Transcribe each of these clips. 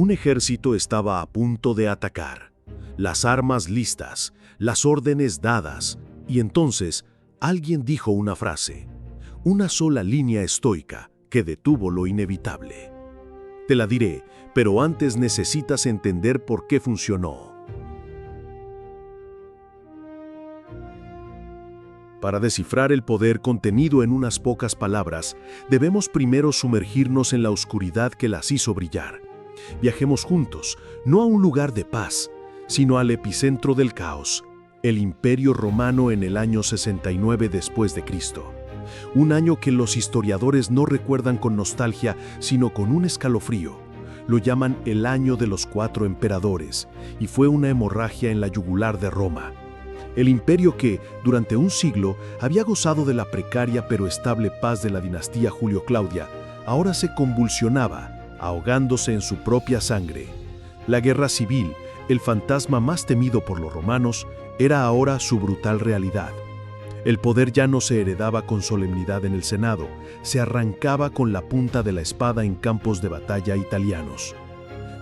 Un ejército estaba a punto de atacar, las armas listas, las órdenes dadas, y entonces alguien dijo una frase, una sola línea estoica que detuvo lo inevitable. Te la diré, pero antes necesitas entender por qué funcionó. Para descifrar el poder contenido en unas pocas palabras, debemos primero sumergirnos en la oscuridad que las hizo brillar. Viajemos juntos, no a un lugar de paz, sino al epicentro del caos, el Imperio Romano en el año 69 después de Cristo. Un año que los historiadores no recuerdan con nostalgia, sino con un escalofrío. Lo llaman el año de los 4 emperadores, y fue una hemorragia en la yugular de Roma. El imperio que, durante un siglo, había gozado de la precaria pero estable paz de la dinastía Julio-Claudia, ahora se convulsionaba, ahogándose en su propia sangre. La guerra civil, el fantasma más temido por los romanos, era ahora su brutal realidad. El poder ya no se heredaba con solemnidad en el Senado, se arrancaba con la punta de la espada en campos de batalla italianos.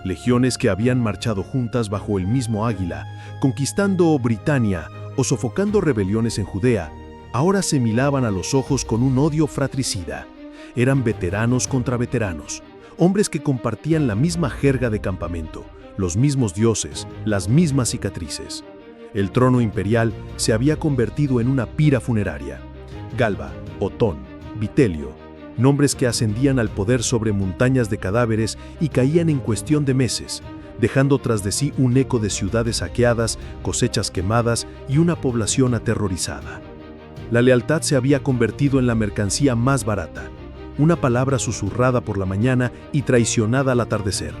Legiones que habían marchado juntas bajo el mismo águila, conquistando Britania o sofocando rebeliones en Judea, ahora se miraban a los ojos con un odio fratricida. Eran veteranos contra veteranos, hombres que compartían la misma jerga de campamento, los mismos dioses, las mismas cicatrices. El trono imperial se había convertido en una pira funeraria. Galba, Otón, Vitelio, nombres que ascendían al poder sobre montañas de cadáveres y caían en cuestión de meses, dejando tras de sí un eco de ciudades saqueadas, cosechas quemadas y una población aterrorizada. La lealtad se había convertido en la mercancía más barata, una palabra susurrada por la mañana y traicionada al atardecer.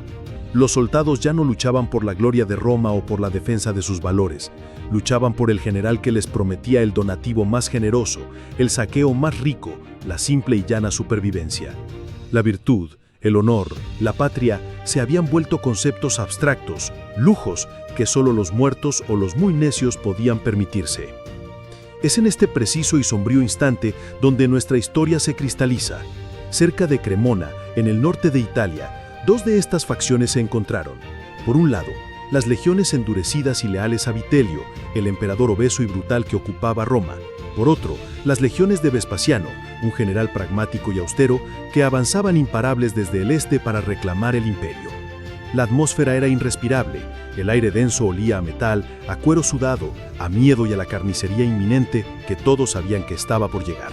Los soldados ya no luchaban por la gloria de Roma o por la defensa de sus valores, luchaban por el general que les prometía el donativo más generoso, el saqueo más rico, la simple y llana supervivencia. La virtud, el honor, la patria se habían vuelto conceptos abstractos, lujos que solo los muertos o los muy necios podían permitirse. Es en este preciso y sombrío instante donde nuestra historia se cristaliza. Cerca de Cremona, en el norte de Italia, dos de estas facciones se encontraron. Por un lado, las legiones endurecidas y leales a Vitelio, el emperador obeso y brutal que ocupaba Roma. Por otro, las legiones de Vespasiano, un general pragmático y austero, que avanzaban imparables desde el este para reclamar el imperio. La atmósfera era irrespirable, el aire denso olía a metal, a cuero sudado, a miedo y a la carnicería inminente que todos sabían que estaba por llegar.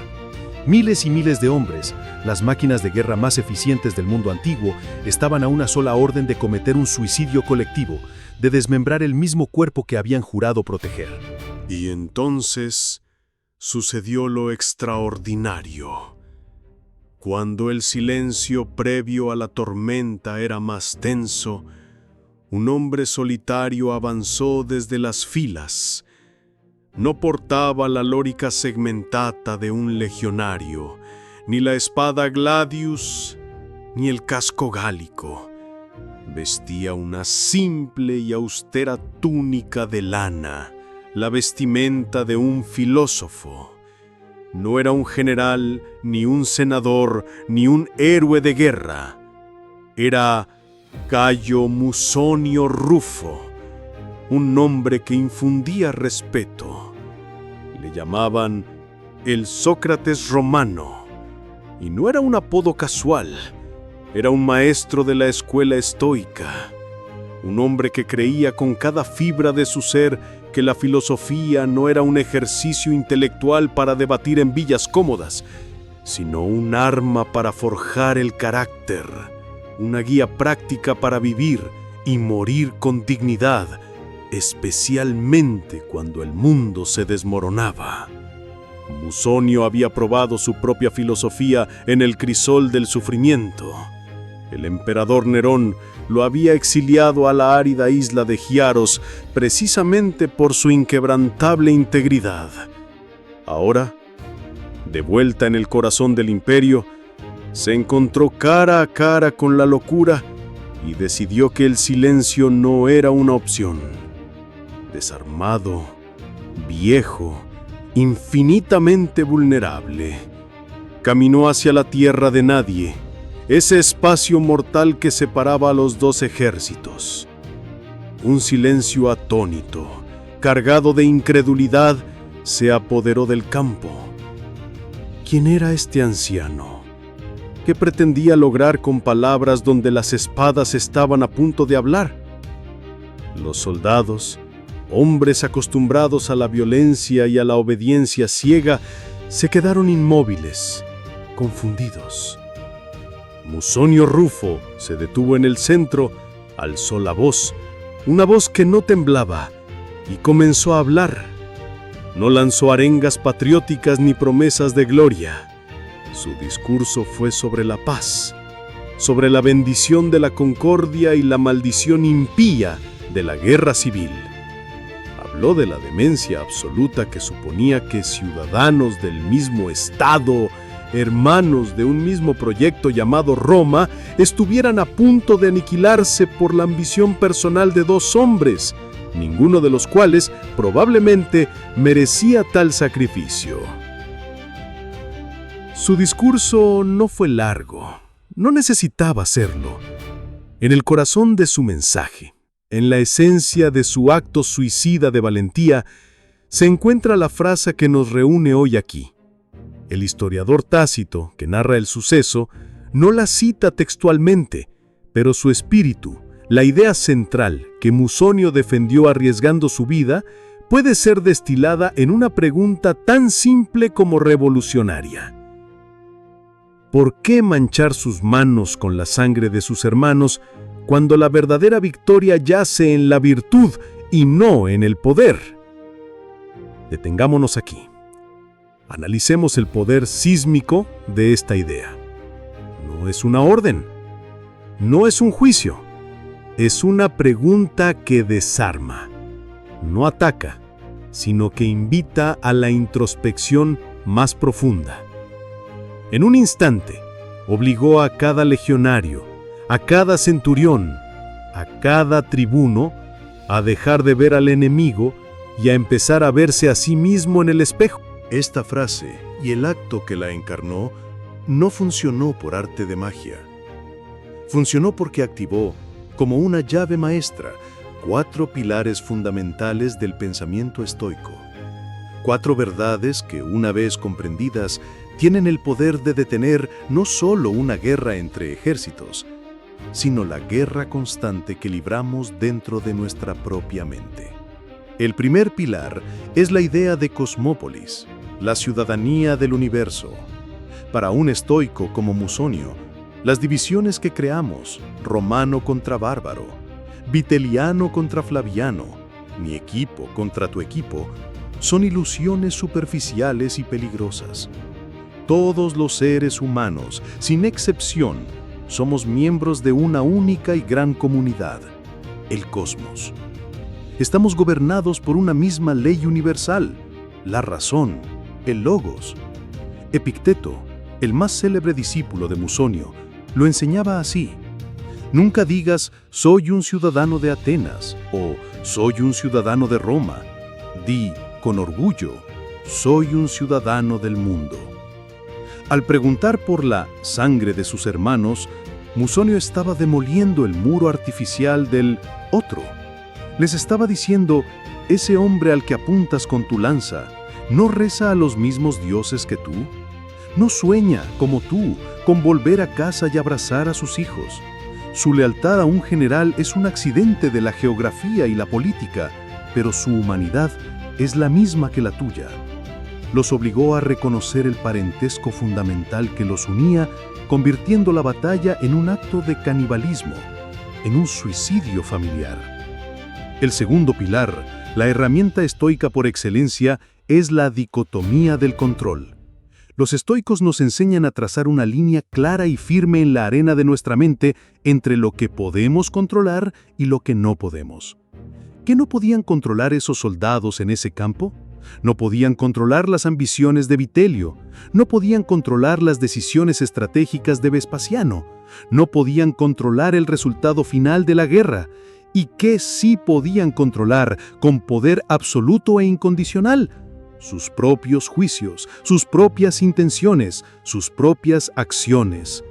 Miles y miles de hombres, las máquinas de guerra más eficientes del mundo antiguo, estaban a una sola orden de cometer un suicidio colectivo, de desmembrar el mismo cuerpo que habían jurado proteger. Y entonces sucedió lo extraordinario. Cuando el silencio previo a la tormenta era más tenso, un hombre solitario avanzó desde las filas. No portaba la lorica segmentata de un legionario, ni la espada gladius, ni el casco gálico. Vestía una simple y austera túnica de lana, la vestimenta de un filósofo. No era un general, ni un senador, ni un héroe de guerra. Era Cayo Musonio Rufo, un nombre que infundía respeto. Le llamaban el Sócrates romano, y no era un apodo casual, era un maestro de la escuela estoica, un hombre que creía con cada fibra de su ser que la filosofía no era un ejercicio intelectual para debatir en villas cómodas, sino un arma para forjar el carácter, una guía práctica para vivir y morir con dignidad, especialmente cuando el mundo se desmoronaba. Musonio había probado su propia filosofía en el crisol del sufrimiento. El emperador Nerón lo había exiliado a la árida isla de Giaros precisamente por su inquebrantable integridad. Ahora, de vuelta en el corazón del imperio, se encontró cara a cara con la locura y decidió que el silencio no era una opción. Desarmado, viejo, infinitamente vulnerable, caminó hacia la tierra de nadie, ese espacio mortal que separaba a los dos ejércitos. Un silencio atónito, cargado de incredulidad, se apoderó del campo. ¿Quién era este anciano? ¿Qué pretendía lograr con palabras donde las espadas estaban a punto de hablar? Los soldados, hombres acostumbrados a la violencia y a la obediencia ciega, se quedaron inmóviles, confundidos. Musonio Rufo se detuvo en el centro, alzó la voz, una voz que no temblaba, y comenzó a hablar. No lanzó arengas patrióticas ni promesas de gloria. Su discurso fue sobre la paz, sobre la bendición de la concordia y la maldición impía de la guerra civil. Habló de la demencia absoluta que suponía que ciudadanos del mismo Estado, hermanos de un mismo proyecto llamado Roma, estuvieran a punto de aniquilarse por la ambición personal de dos hombres, ninguno de los cuales probablemente merecía tal sacrificio. Su discurso no fue largo, no necesitaba serlo. En el corazón de su mensaje, en la esencia de su acto suicida de valentía, se encuentra la frase que nos reúne hoy aquí. El historiador Tácito, que narra el suceso, no la cita textualmente, pero su espíritu, la idea central que Musonio defendió arriesgando su vida, puede ser destilada en una pregunta tan simple como revolucionaria. ¿Por qué manchar sus manos con la sangre de sus hermanos cuando la verdadera victoria yace en la virtud y no en el poder? Detengámonos aquí. Analicemos el poder sísmico de esta idea. No es una orden, no es un juicio, es una pregunta que desarma. No ataca, sino que invita a la introspección más profunda. En un instante, obligó a cada legionario, a cada centurión, a cada tribuno, a dejar de ver al enemigo y a empezar a verse a sí mismo en el espejo. Esta frase y el acto que la encarnó no funcionó por arte de magia. Funcionó porque activó, como una llave maestra, 4 pilares fundamentales del pensamiento estoico. 4 verdades que, una vez comprendidas, tienen el poder de detener no solo una guerra entre ejércitos, sino la guerra constante que libramos dentro de nuestra propia mente. El primer pilar es la idea de cosmópolis, la ciudadanía del universo. Para un estoico como Musonio, las divisiones que creamos, romano contra bárbaro, viteliano contra flaviano, mi equipo contra tu equipo, son ilusiones superficiales y peligrosas. Todos los seres humanos, sin excepción, somos miembros de una única y gran comunidad, el cosmos. Estamos gobernados por una misma ley universal, la razón, el logos. Epicteto, el más célebre discípulo de Musonio, lo enseñaba así. Nunca digas, soy un ciudadano de Atenas o soy un ciudadano de Roma. Di, con orgullo, soy un ciudadano del mundo. Al preguntar por la sangre de sus hermanos, Musonio estaba demoliendo el muro artificial del otro. Les estaba diciendo, ese hombre al que apuntas con tu lanza, ¿no reza a los mismos dioses que tú? ¿No sueña, como tú, con volver a casa y abrazar a sus hijos? Su lealtad a un general es un accidente de la geografía y la política, pero su humanidad es la misma que la tuya. Los obligó a reconocer el parentesco fundamental que los unía, convirtiendo la batalla en un acto de canibalismo, en un suicidio familiar. El segundo pilar, la herramienta estoica por excelencia, es la dicotomía del control. Los estoicos nos enseñan a trazar una línea clara y firme en la arena de nuestra mente entre lo que podemos controlar y lo que no podemos. ¿Qué no podían controlar esos soldados en ese campo? No podían controlar las ambiciones de Vitelio, no podían controlar las decisiones estratégicas de Vespasiano, no podían controlar el resultado final de la guerra. ¿Y qué sí podían controlar con poder absoluto e incondicional? Sus propios juicios, sus propias intenciones, sus propias acciones.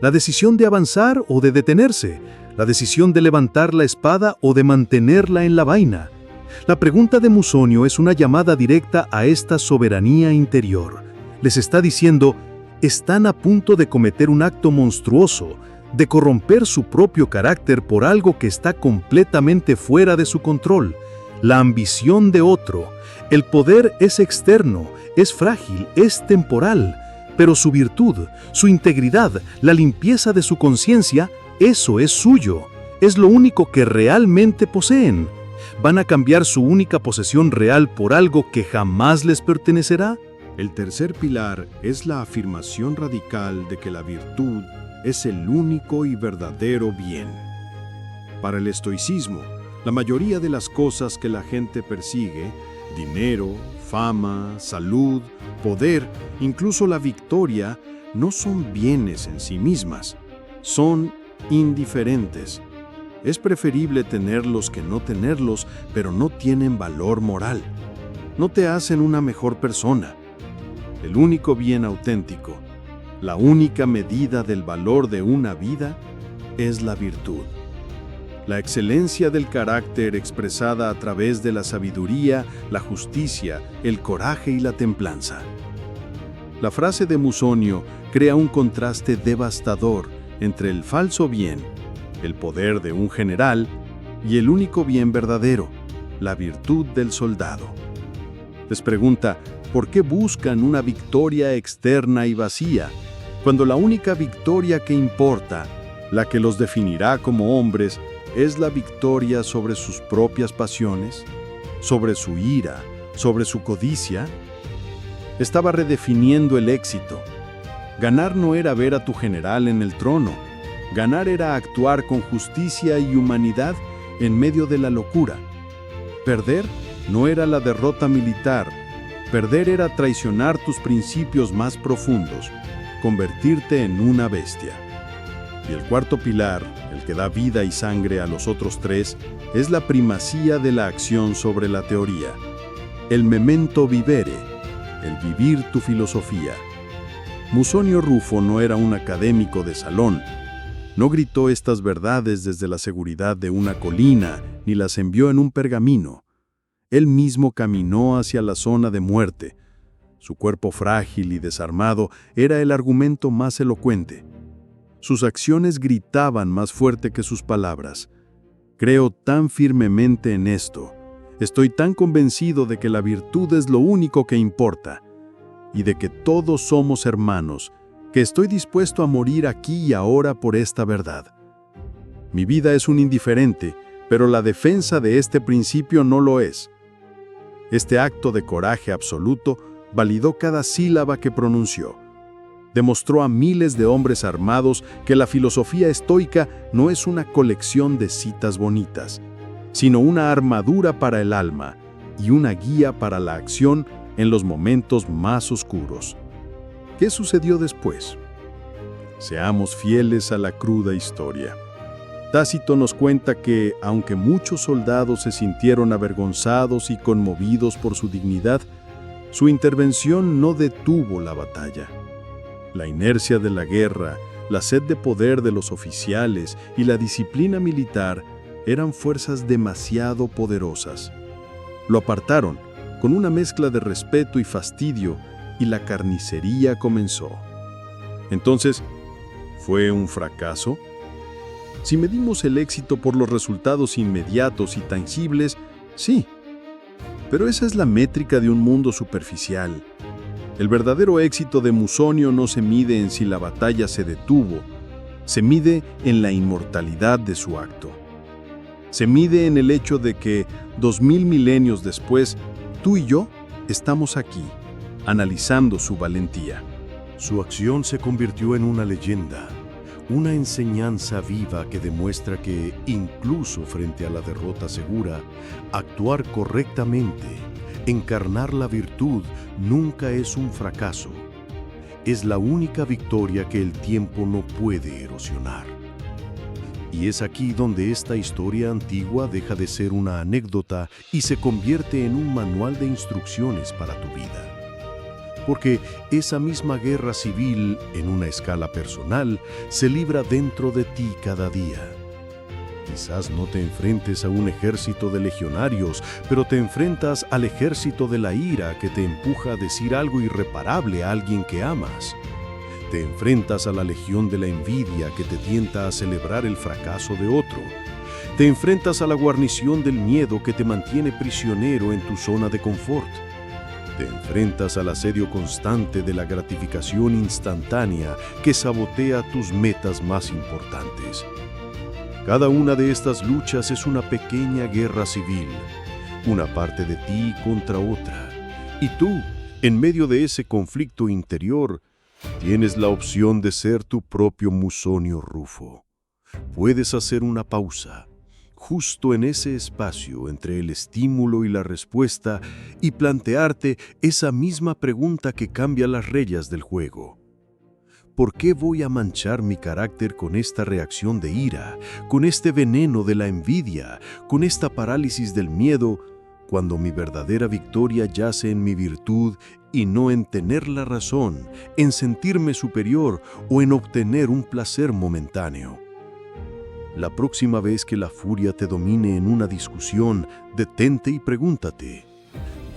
la decisión de avanzar o de detenerse, la decisión de levantar la espada o de mantenerla en la vaina. La pregunta de Musonio es una llamada directa a esta soberanía interior. Les está diciendo, están a punto de cometer un acto monstruoso, de corromper su propio carácter por algo que está completamente fuera de su control, la ambición de otro. El poder es externo, es frágil, es temporal, pero su virtud, su integridad, la limpieza de su conciencia, eso es suyo, es lo único que realmente poseen. ¿Van a cambiar su única posesión real por algo que jamás les pertenecerá? El tercer pilar es la afirmación radical de que la virtud es el único y verdadero bien. Para el estoicismo, la mayoría de las cosas que la gente persigue, dinero, fama, salud, poder, incluso la victoria, no son bienes en sí mismas, son indiferentes. Es preferible tenerlos que no tenerlos, pero no tienen valor moral. No te hacen una mejor persona. El único bien auténtico, la única medida del valor de una vida, es la virtud. La excelencia del carácter expresada a través de la sabiduría, la justicia, el coraje y la templanza. La frase de Musonio crea un contraste devastador entre el falso bien, el poder de un general, y el único bien verdadero, la virtud del soldado. Les pregunta, ¿por qué buscan una victoria externa y vacía, cuando la única victoria que importa, la que los definirá como hombres, es la victoria sobre sus propias pasiones, sobre su ira, sobre su codicia? Estaba redefiniendo el éxito. Ganar no era ver a tu general en el trono. Ganar era actuar con justicia y humanidad en medio de la locura. Perder no era la derrota militar. Perder era traicionar tus principios más profundos, convertirte en una bestia. Y el cuarto pilar, el que da vida y sangre a los otros tres, es la primacía de la acción sobre la teoría. El memento vivere, el vivir tu filosofía. Musonio Rufo no era un académico de salón. No gritó estas verdades desde la seguridad de una colina, ni las envió en un pergamino. Él mismo caminó hacia la zona de muerte. Su cuerpo frágil y desarmado era el argumento más elocuente. Sus acciones gritaban más fuerte que sus palabras. Creo tan firmemente en esto. Estoy tan convencido de que la virtud es lo único que importa y de que todos somos hermanos, que estoy dispuesto a morir aquí y ahora por esta verdad. Mi vida es un indiferente, pero la defensa de este principio no lo es. Este acto de coraje absoluto validó cada sílaba que pronunció. Demostró a miles de hombres armados que la filosofía estoica no es una colección de citas bonitas, sino una armadura para el alma y una guía para la acción en los momentos más oscuros. ¿Qué sucedió después? Seamos fieles a la cruda historia. Tácito nos cuenta que, aunque muchos soldados se sintieron avergonzados y conmovidos por su dignidad, su intervención no detuvo la batalla. La inercia de la guerra, la sed de poder de los oficiales y la disciplina militar eran fuerzas demasiado poderosas. Lo apartaron, con una mezcla de respeto y fastidio, y la carnicería comenzó. Entonces, ¿fue un fracaso? Si medimos el éxito por los resultados inmediatos y tangibles, sí. Pero esa es la métrica de un mundo superficial. El verdadero éxito de Musonio no se mide en si la batalla se detuvo, se mide en la inmortalidad de su acto. Se mide en el hecho de que, 2000 milenios después, tú y yo estamos aquí, analizando su valentía. Su acción se convirtió en una leyenda, una enseñanza viva que demuestra que, incluso frente a la derrota segura, actuar correctamente, encarnar la virtud, nunca es un fracaso. Es la única victoria que el tiempo no puede erosionar. Y es aquí donde esta historia antigua deja de ser una anécdota y se convierte en un manual de instrucciones para tu vida. porque esa misma guerra civil, en una escala personal, se libra dentro de ti cada día. Quizás no te enfrentes a un ejército de legionarios, pero te enfrentas al ejército de la ira que te empuja a decir algo irreparable a alguien que amas. Te enfrentas a la legión de la envidia que te tienta a celebrar el fracaso de otro. Te enfrentas a la guarnición del miedo que te mantiene prisionero en tu zona de confort. Te enfrentas al asedio constante de la gratificación instantánea que sabotea tus metas más importantes. Cada una de estas luchas es una pequeña guerra civil, una parte de ti contra otra. Y tú, en medio de ese conflicto interior, tienes la opción de ser tu propio Musonio Rufo. Puedes hacer una pausa, justo en ese espacio entre el estímulo y la respuesta, y plantearte esa misma pregunta que cambia las reglas del juego. ¿Por qué voy a manchar mi carácter con esta reacción de ira, con este veneno de la envidia, con esta parálisis del miedo, cuando mi verdadera victoria yace en mi virtud y no en tener la razón, en sentirme superior o en obtener un placer momentáneo? La próxima vez que la furia te domine en una discusión, detente y pregúntate: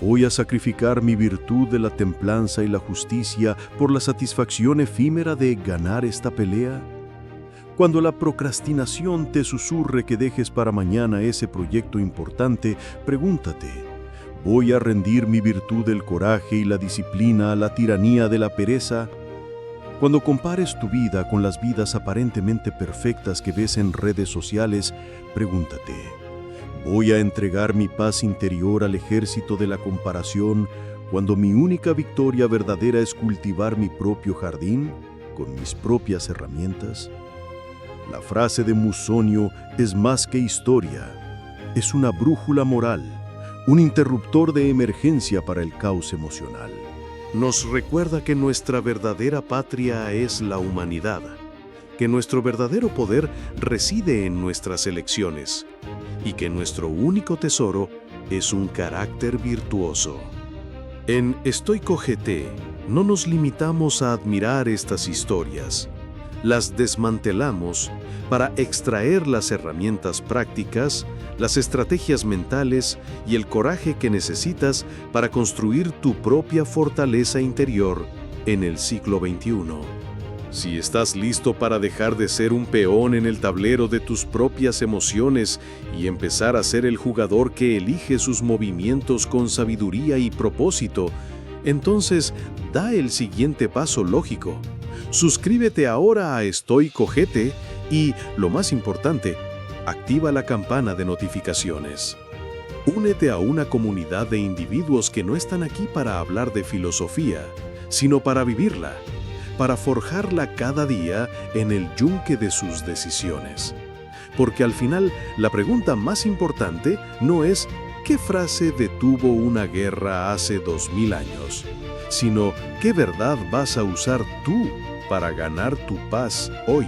¿voy a sacrificar mi virtud de la templanza y la justicia por la satisfacción efímera de ganar esta pelea? Cuando la procrastinación te susurre que dejes para mañana ese proyecto importante, pregúntate: ¿voy a rendir mi virtud del coraje y la disciplina a la tiranía de la pereza? Cuando compares tu vida con las vidas aparentemente perfectas que ves en redes sociales, pregúntate: ¿voy a entregar mi paz interior al ejército de la comparación cuando mi única victoria verdadera es cultivar mi propio jardín con mis propias herramientas? La frase de Musonio es más que historia, es una brújula moral, un interruptor de emergencia para el caos emocional. Nos recuerda que nuestra verdadera patria es la humanidad, que nuestro verdadero poder reside en nuestras elecciones y que nuestro único tesoro es un carácter virtuoso. En Estoico GT no nos limitamos a admirar estas historias, las desmantelamos para extraer las herramientas prácticas, las estrategias mentales y el coraje que necesitas para construir tu propia fortaleza interior en el siglo XXI. Si estás listo para dejar de ser un peón en el tablero de tus propias emociones y empezar a ser el jugador que elige sus movimientos con sabiduría y propósito, entonces da el siguiente paso lógico. Suscríbete ahora a Estoico GT y, lo más importante, activa la campana de notificaciones. Únete a una comunidad de individuos que no están aquí para hablar de filosofía, sino para vivirla, para forjarla cada día en el yunque de sus decisiones. Porque al final, la pregunta más importante no es ¿qué frase detuvo una guerra hace 2000 años?, sino ¿qué verdad vas a usar tú para ganar tu paz hoy?